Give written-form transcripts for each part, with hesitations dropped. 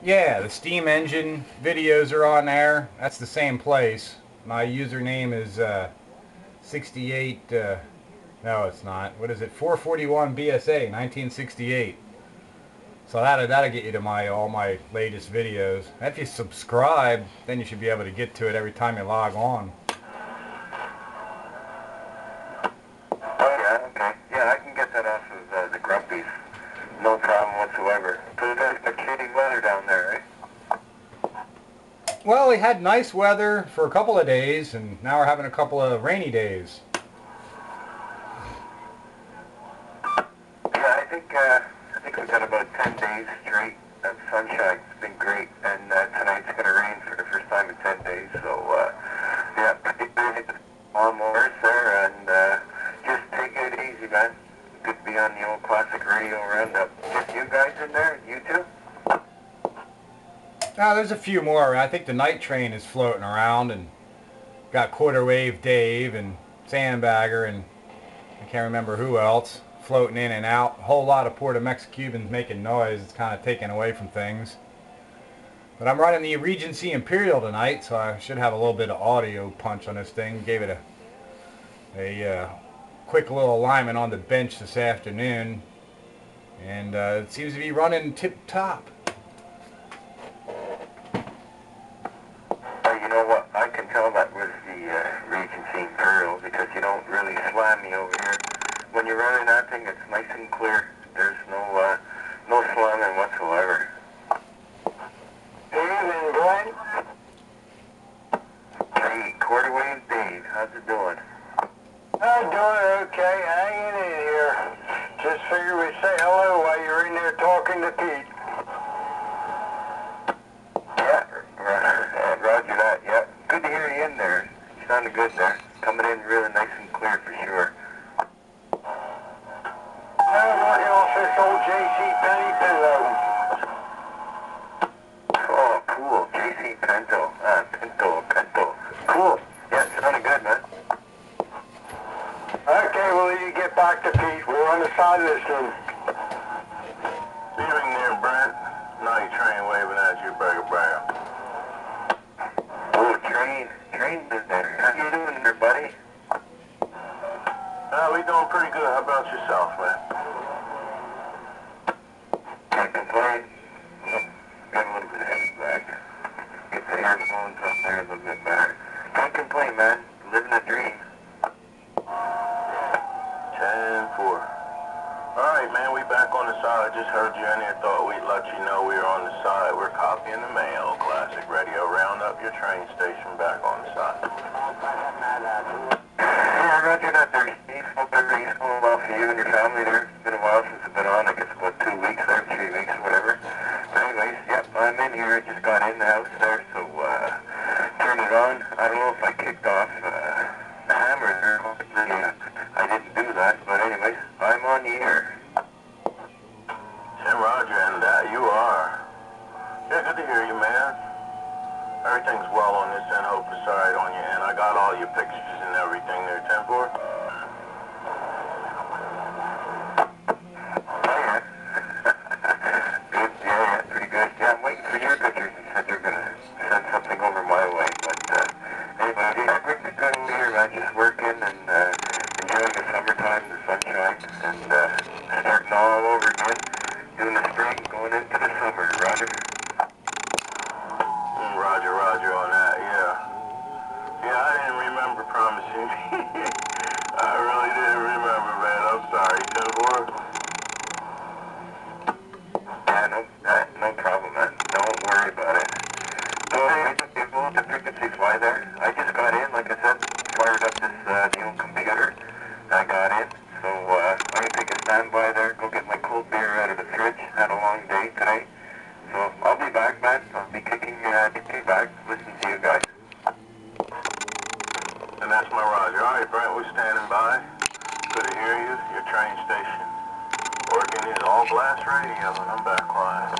Yeah, the steam engine videos are on there. That's the same place. My username is 68. No, it's not. What is it? 441 BSA 1968. So that'll get you to my all my latest videos. If you subscribe, then you should be able to get to it every time you log on. Oh yeah, okay. Yeah, I can get that off of the Grumpies. No problem whatsoever. So there's the shitty weather down there, Well, we had nice weather for a couple of days, and now we're having a couple of rainy days. Yeah, I think we've got about 10 days straight of sunshine. It's been great, and tonight's going to rain for the first time in 10 days. So yeah, pretty good lawnmowers there, and just take it easy, man. Good to be on the old classic radio roundup. Just you guys in there, you two? Now there's a few more. I think the night train is floating around, and got Quarter Wave Dave and Sandbagger, and I can't remember who else floating in and out. A whole lot of Puerto Mexicans making noise. It's kind of taking away from things. But I'm running the Regency Imperial tonight, so I should have a little bit of audio punch on this thing. Gave it a quick little alignment on the bench this afternoon, and it seems to be running tip-top. You know what? I can tell that was the Regency Imperial because you don't really slam me over here. When you're running that thing, it's nice and clear. There's no slamming whatsoever. Evening, Brian. Hey, Quarter Wave Dave, how's it doing? I'm doing okay, hanging in here. Just figured we'd say hello while you're in there talking to Pete. Yeah, roger that, yeah. Good to hear you in there. You sounded good there. Coming in really nice and clear for sure. I'm working off this old JC Penny pillow. Oh, cool. JC Pinto. Pinto. Cool. Yeah, sounded good, man. Okay, well, you get back to Pete. We're on the side listening. Evening there, Brent. Night train waving at you, bragger. Oh, train's in there. How you doing there, buddy? We doing pretty good. How about yourself, man? Can't complain. Oh, got a little bit of feedback. Get the earphones up there a little bit better. Can't complain, man. Living a dream. 10-4. Alright, man, we back on the side. I just heard you in here. Thought we'd let you know we were on the side. We're copying the mail. Classic Radio Roundup, your train station back on the side. Yeah, roger that there, Steve. Hope everything's going well for you and your family there. It's been a while since I've been on. I guess about 2 weeks there, 3 weeks, whatever. But anyways, yep, I'm in here. I just got in the house there, so turn it on. I don't know if I kicked off the hammer there. Hopefully, I didn't do that, but anyways, I'm on the air. Yeah, roger, and you are. Yeah, good to hear you, man. Everything's well on this end. Hope it's alright on your end. I got all your pictures and everything there, 10-4. Oh, yeah. Good, yeah, pretty good. Yeah, I'm waiting for your pictures. You said you're gonna send something over my way, but anyway, yeah, pretty good here, man. Just working and enjoying the summertime, the sunshine, and starting all over again. Doing the spring, going into the summer. Roger? Roger on that, yeah. Yeah, I didn't remember promising. I really didn't remember, man. I'm sorry. 10-4? Yeah, no problem, man. Don't worry about it. So, I just able to frequency fly there. I just got in, like I said, fired up this new computer. I got in, so I'm going to take a standby there, go get my cold beer out of the fridge. Had a long day today. So I'll be back, man. I'll be kicking back, listen to you guys. And that's my Roger. All right, Brent, we're standing by. Good to hear you. Your train station. Working is all blast radio, and I'm back quiet.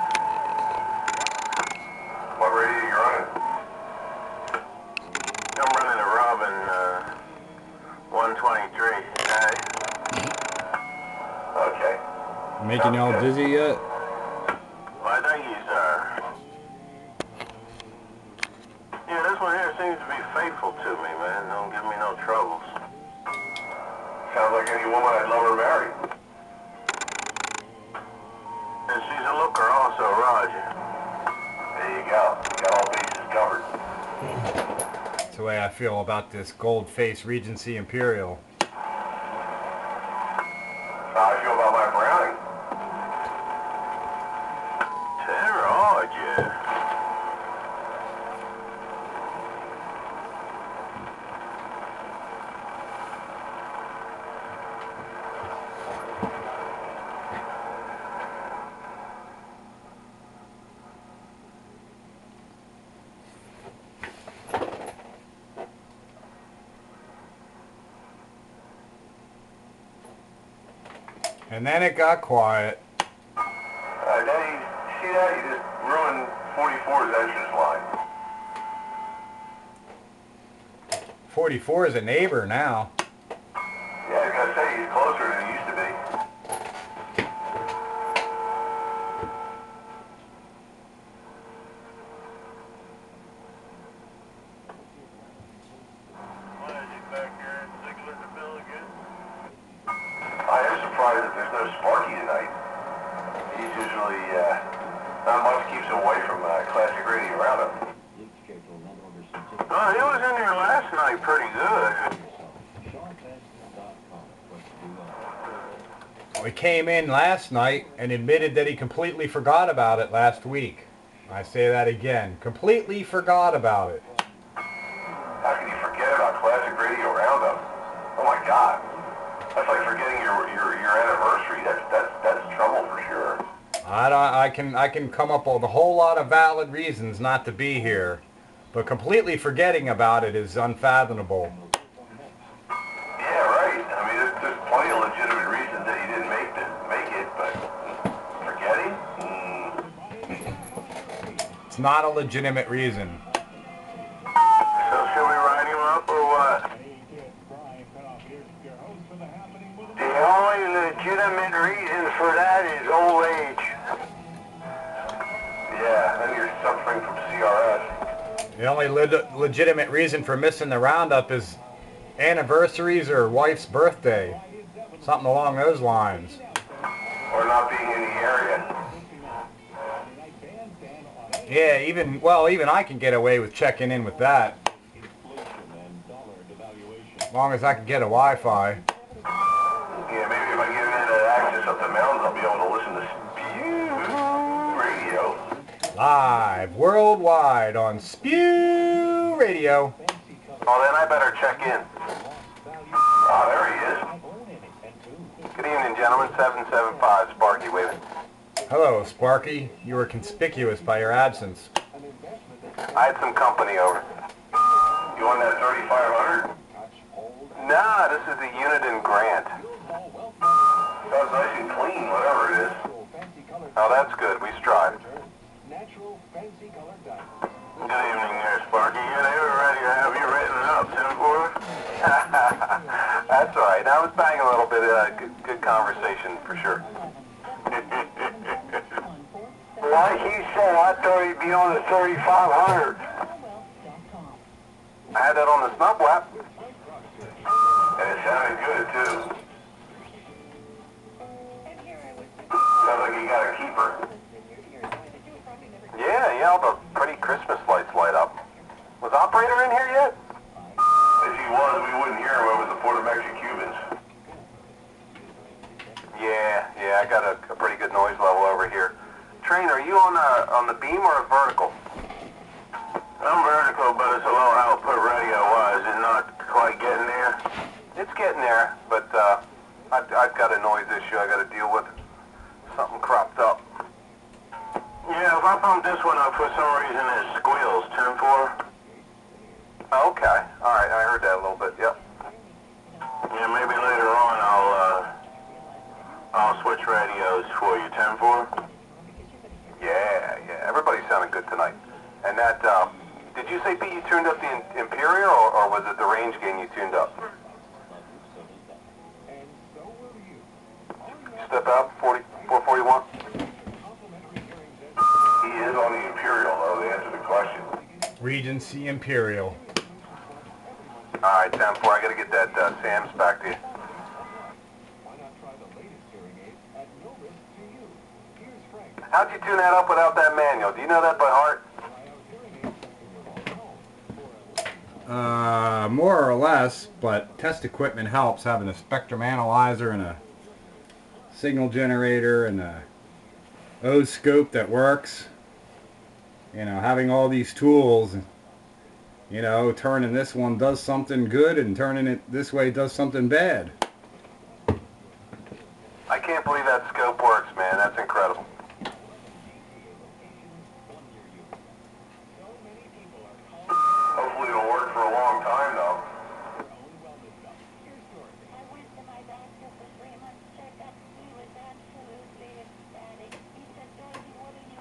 What radio you running? I'm running a Robin 123. Okay. Making y'all dizzy yet? Well, I think he's seems to be faithful to me, man. Don't give me no troubles. Sounds like any woman I'd love her married. And she's a looker also, Roger. There you go. Got all bases covered. That's the way I feel about this gold-faced Regency Imperial. How I feel about my Browning. Roger. And then it got quiet. Daddy, see that? You just ruined 44's entrance line. 44 is a neighbor now. Yeah, I was gonna say, he's closer than he used to be. I am surprised that there's no Sparky tonight. He's usually, not much keeps him away from classic radio roundup. Oh, he was in here last night pretty good. He came in last night and admitted that he completely forgot about it last week. I say that again. Completely forgot about it. How can you forget about classic radio roundup? Oh my God. That's like forgetting your anniversary. That's trouble for sure. I can come up with a whole lot of valid reasons not to be here, but completely forgetting about it is unfathomable. Yeah, right. I mean, there's plenty of legitimate reasons that you didn't make it, but forgetting? It's not a legitimate reason. So should we write him up or what? The only legitimate reason for that is old age. Yeah, then you're suffering from CRS. The only legitimate reason for missing the roundup is anniversaries or wife's birthday. Something along those lines. Or not being in the area. Yeah, even I can get away with checking in with that. As long as I can get a Wi-Fi. Yeah, maybe if I get into access up the mountains, I'll be able to listen to Spew Radio. Live worldwide on Spew Radio. Oh, then I better check in. Ah, there he is. Good evening, gentlemen. 775, Sparky waving. Hello, Sparky. You were conspicuous by your absence. I had some company over. You want that 3500? Nah, this is the Uniden grant. Sounds nice and clean, whatever it is. Oh, that's good. We strive. Good evening there, Sparky. Yeah, they were ready to have you written up, Tim Ford. That's all right. I was banging a little bit of good conversation, for sure. Like he said, I thought he'd be on the 3500. I had that on the snub lap. And it sounded good, too. Sounds like you got a keeper. Yeah, all the pretty Christmas lights light up. Was operator in here yet? If he was, we wouldn't hear him over the Puerto Mexican Cubans. Yeah, I got a pretty good noise level over here. Train, are you on the beam or a vertical? I'm vertical, but it's a low output radio-wise. It's not quite getting there. It's getting there, but I've got a noise issue I got to deal with. Something cropped up. Yeah, if I pump this one up for some reason, it squeals. 10-4. Okay, all right, I heard that a little bit. Yep. Yeah, maybe later on I'll switch radios for you. 10-4. Yeah, everybody's sounding good tonight. And that, did you say, Pete, you tuned up the Imperial, or was it the range gain you tuned up? Step out, 441. He is on the Imperial, though, to answer the question. Regency Imperial. Alright, 10-4, I gotta get that Sam's back to you. How'd you tune that up without that manual? Do you know that by heart? More or less, but test equipment helps, having a spectrum analyzer and a signal generator and a O-scope that works. You know, having all these tools, you know, turning this one does something good and turning it this way does something bad. I can't believe that scope works, man. That's incredible. Hopefully it'll work for a long time, though.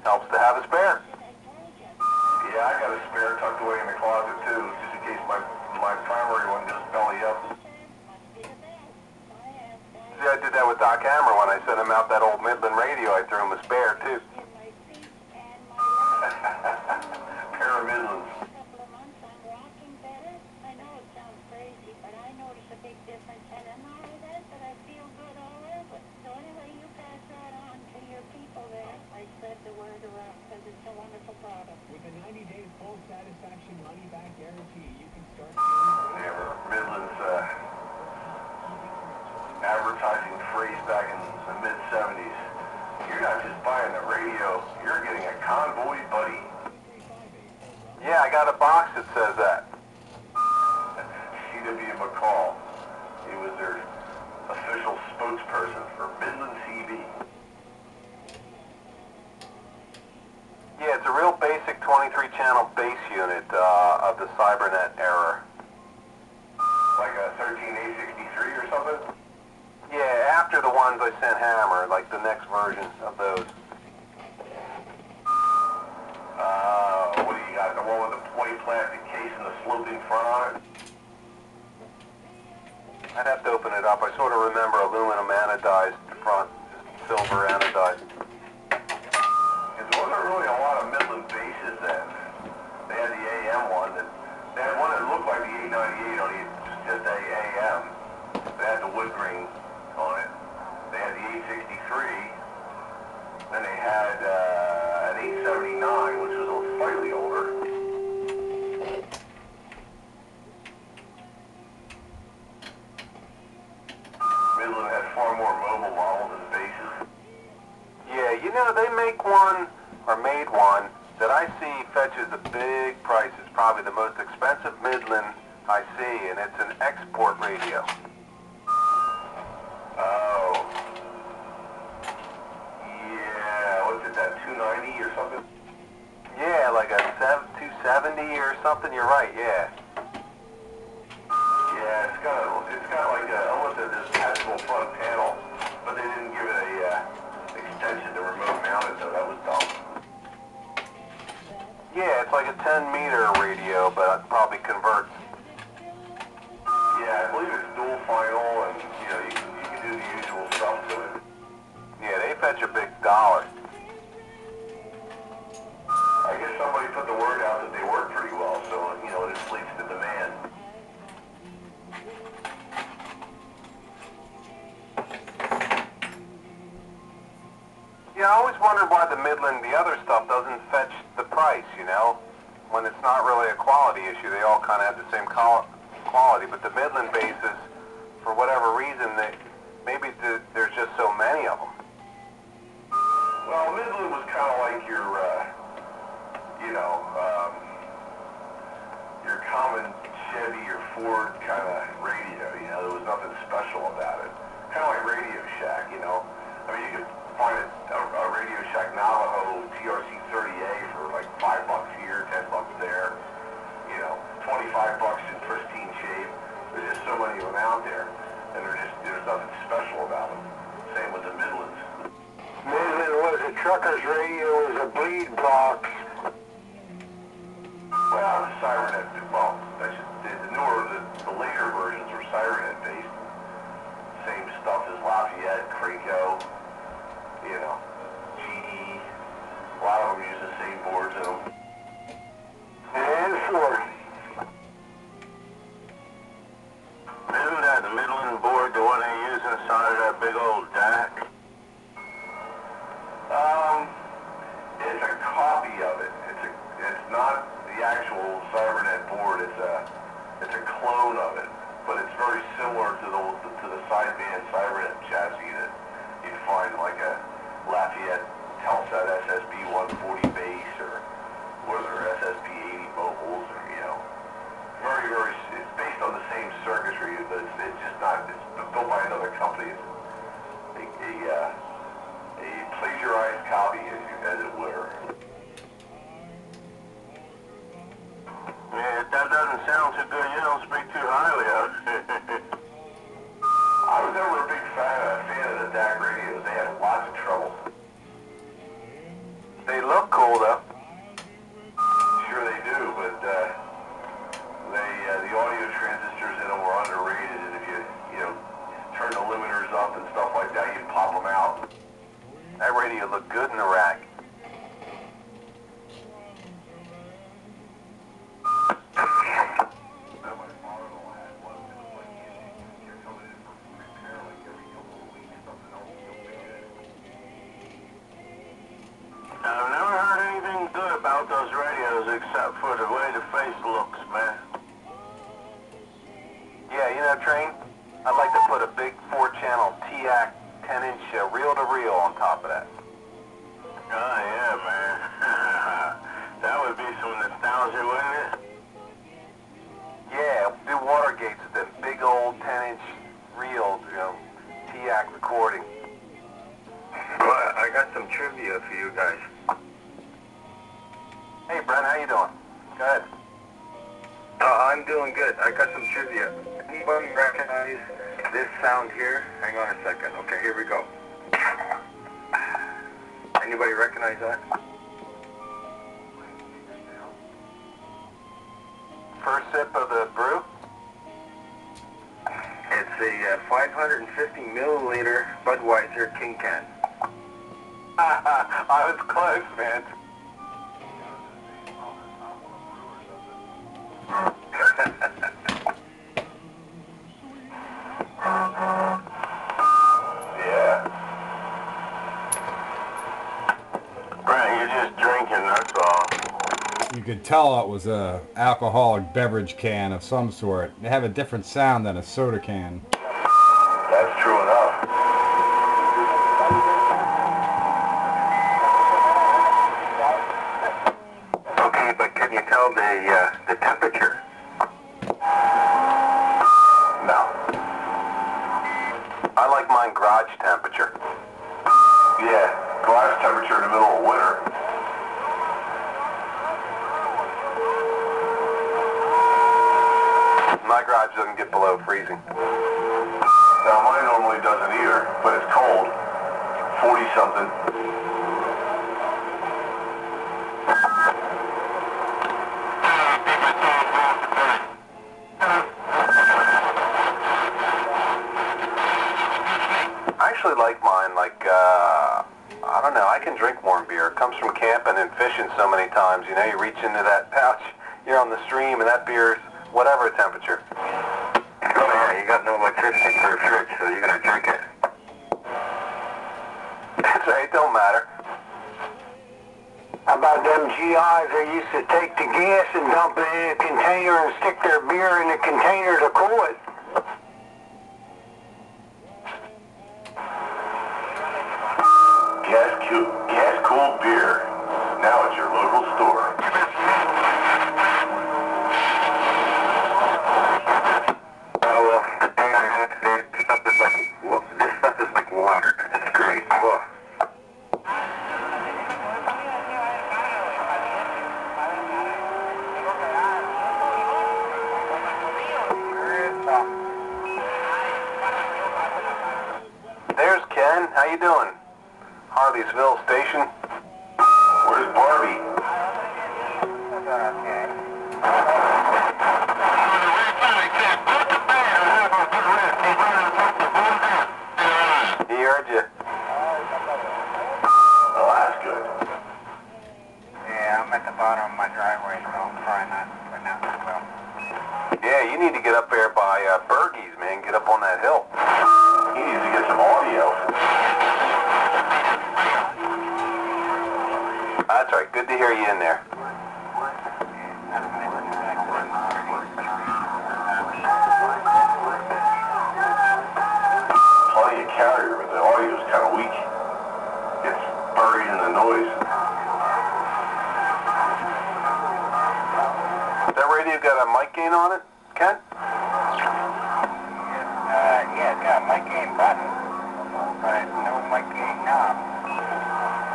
Helps to have a spare. Yeah, I got a spare tucked away in the closet, too, just in case my primary one goes belly up. See, I did that with Doc Hammer when I sent him out that old Midland radio. I threw him a spare, too. Pair of Midlands. With a 90-day full satisfaction money-back guarantee, you can start... Midland's advertising phrase back in the mid-70s. You're not just buying the radio, you're getting a convoy buddy. Yeah, I got a box that says that. C.W. McCall. He was their official spokesperson for Midland CB. Yeah, it's a real basic 23-channel base unit of the Cybernet era. Like a 13A63 or something? Yeah, after the ones I sent Hammer, like the next version of those. What do you got? The one with the white plastic case and the sloping front on it? I'd have to open it up. I sort of remember aluminum anodized front, silver anodized. There wasn't really a lot of Midland bases then. They had the AM one. They had one that looked like the 898, only just a AM. They had the wood grain on it. They had the 863. Then they had an 879, which was slightly older. Midland had far more mobile models and bases. Yeah, you know, they make one, or made one, that I see fetches a big price. It's probably the most expensive Midland I see, and it's an export radio. Oh. Yeah, what's it, that 290 or something? Yeah, like a 270 or something, you're right, yeah. Yeah, it's got like almost a detachable front panel, but they didn't give it a extension to remote mount it, so that was dumb. Yeah, it's like a 10-meter radio, but it probably converts. Yeah, I believe it's dual final, and you know you can do the usual stuff to it. Yeah, they fetch a big dollar. I guess somebody put the word out that they work pretty well, so you know it inflates the demand. Yeah, I always wondered why the Midland, the other stuff, doesn't fetch the price, you know? When it's not really a quality issue, they all kind of have the same quality, but the Midland bases, for whatever reason, maybe there's just so many of them. Well, Midland was kind of like your, you know, your common Chevy or Ford kind of radio, you know? There was nothing special about it. Kind of like Radio Shack, you know? I mean, you could find a Radio Shack Navajo TRC 30A for like $5 here, $10 there, you know, $25 in pristine shape. There's just so many of them out there, and there's nothing special about them. Same with the Midlands. Midland was a trucker's radio, was a bleed box. Well, the Cybernet, well, the later versions were Cybernet based. Same stuff as Lafayette, Craco, you know, GE. A lot of them use the same boards in them. And Ford. They look cool though. Sure they do, but the audio transistors in them were underrated, and if you turn the limiters up and stuff like that, you pop them out. That radio looked good in the rack. I've never heard anything good about those radios except for the way the face looks, man. Yeah, Train, I'd like to put a big 4-channel TAC 10-inch reel-to-reel on top of that. Oh, yeah, man. That would be some nostalgia, wouldn't it? Yeah, do Watergates with them big old 10-inch reels, TAC recording. Well, I got some trivia for you guys. Hey, Brent, how you doing? Go ahead. I'm doing good. I got some trivia. Anybody recognize this sound here? Hang on a second. Okay, here we go. Anybody recognize that? First sip of the brew? It's a 550 milliliter Budweiser King Can. I was close, man. Yeah. Brent, you're just drinking, that's all. You could tell it was a alcoholic beverage can of some sort. They have a different sound than a soda can. That's true enough. Okay, but can you tell the temperature? No. I like mine garage temperature. Yeah, garage temperature in the middle of winter. My garage doesn't get below freezing. Now mine normally doesn't either, but it's cold. 40-something. I actually like mine I don't know, I can drink warm beer. It comes from camping and fishing so many times. You reach into that pouch, you're on the stream, and that beer's whatever temperature. Oh yeah, you got no electricity for a fridge, so you gotta drink it. That's right, it don't matter. How about them GIs that used to take the gas and dump it in a container and stick their beer in the container to cool it? Gas-cooled beer. Now at your local store. This stuff is like water. It's great. Whoa. There's Ken. How you doing? Harleysville Station. Where's Barbie? He heard you. Oh, that's good. Yeah, I'm at the bottom of my driveway, so I'm trying not to put out as well. Yeah, you need to get up there by Bergie's, man. Get up on that hill. He needs to get some audio. That's right. Good to hear you in there. Plenty of carrier, but the audio's kind of weak. Gets buried in the noise. That radio got a mic gain on it, Ken? Yeah, it's got a mic gain button, but no mic gain knob.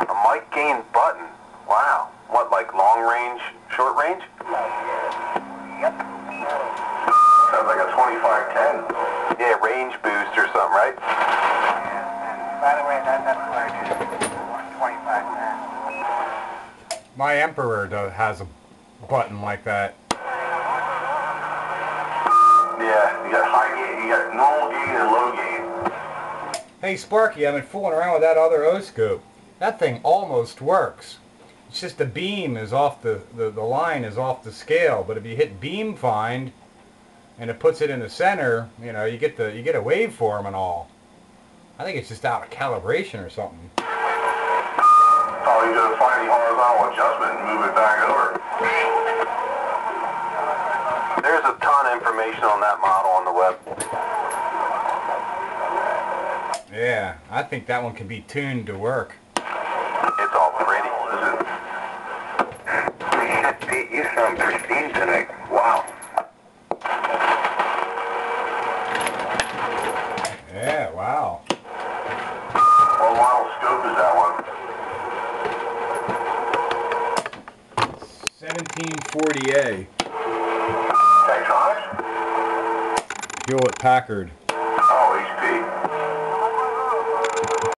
A mic gain button. Wow. What, like long range, short range? Yep. Sounds like a 2510. Yeah, range boost or something, right? And by the way, that's what I do. 125 cents. My Emperor has a button like that. Yeah, you got high gain, you got normal gain and low gain. Hey Sparky, I've been fooling around with that other O-scope. That thing almost works. It's just the beam is off the line is off the scale. But if you hit beam find and it puts it in the center, you know, you get a waveform and all. I think it's just out of calibration or something. Oh, you gotta find the horizontal adjustment and move it back over. There's a ton of information on that model on the web. Yeah, I think that one can be tuned to work. It's all pretty, isn't it? Holy shit, Pete, you sound pristine tonight. Wow. Yeah, wow. What model scope is that one? 1740A. Tektronix? Hewlett Packard.